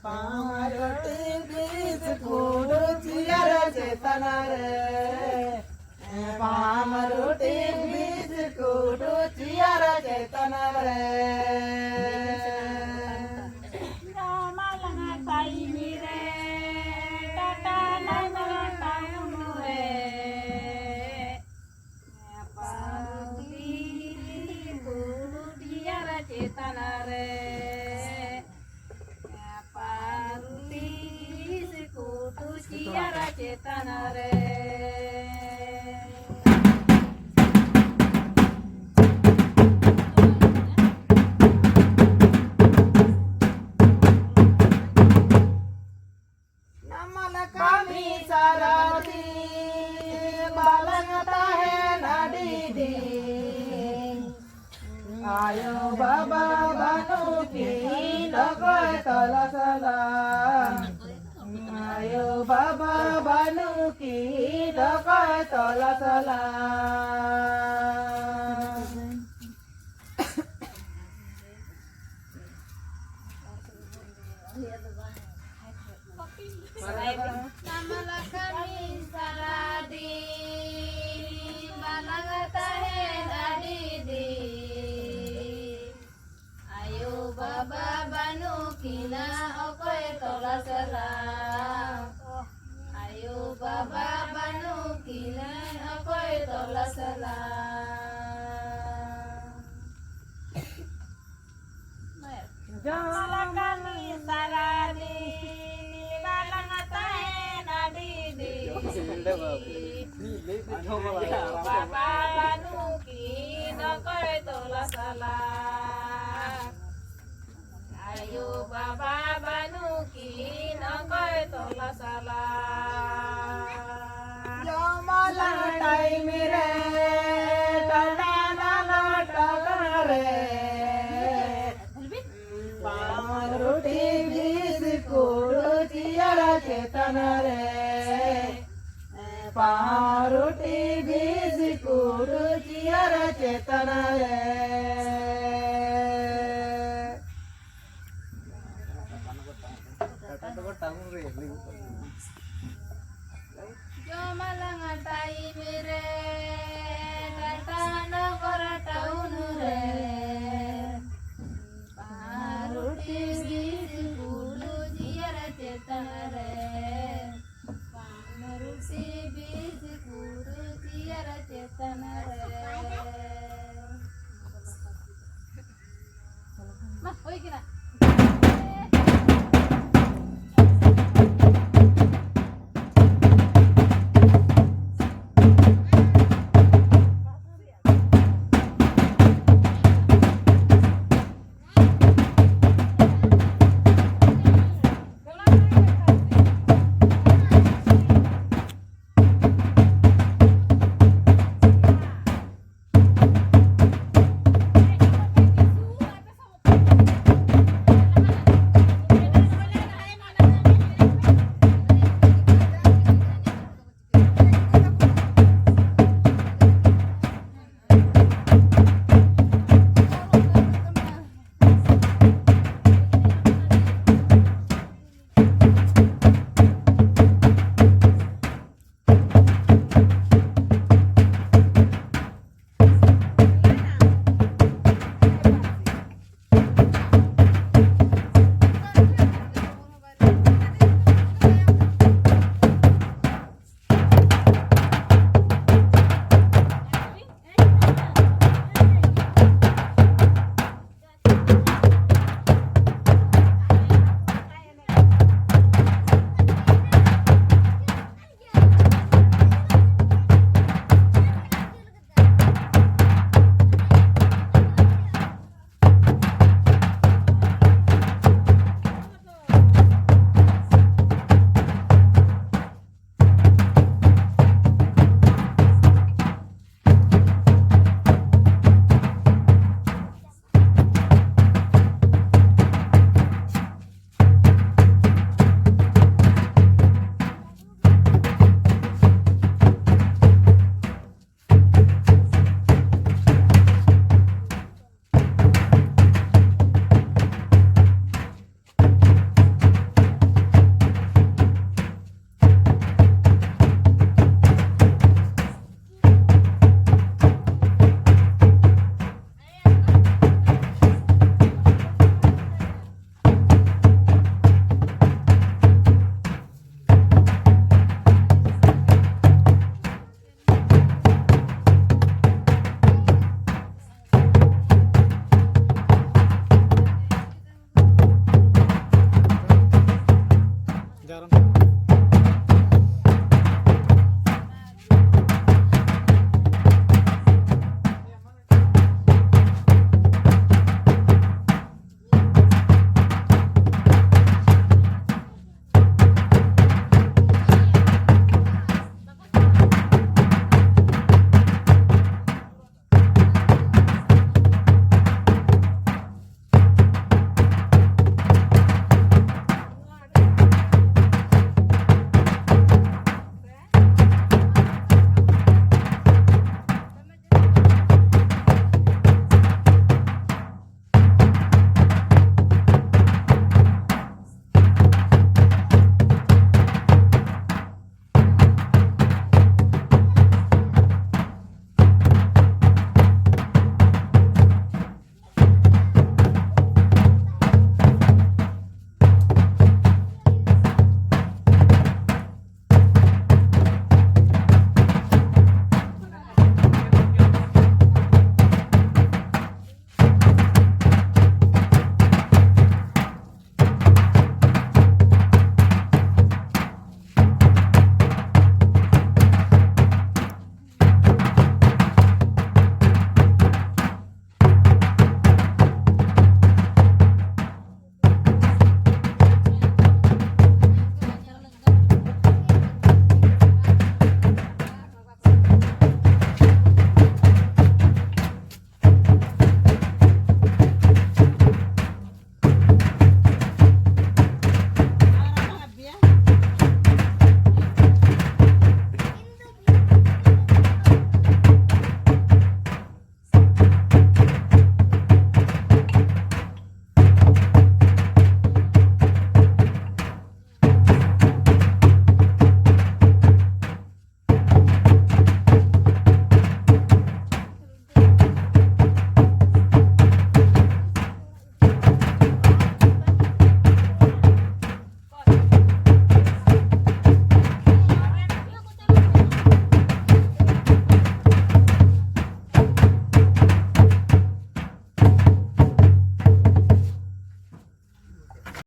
पामरोटी biscuit chair Chetan रे पामरोटी biscuit chair Chetan रे आयो बाबा बानो की डगर तला सला आयो बाबा बानो की डगर तला सला Baba banu kina okoy tola salam ayo baba banu kina okoy tola salam jala kami saradi balang tahe nadidi baba banu kina okoy tola salam ayo baba banu ki nakoy tola sala jomala time re tata na tagare pamaroti biskut chiyara chetan re pamaroti biskut chiyara chetan re jo malang time re tata na kora taun re paruti biskut chiyara chetan re paruti biskut chiyara chetan re ma hoy kina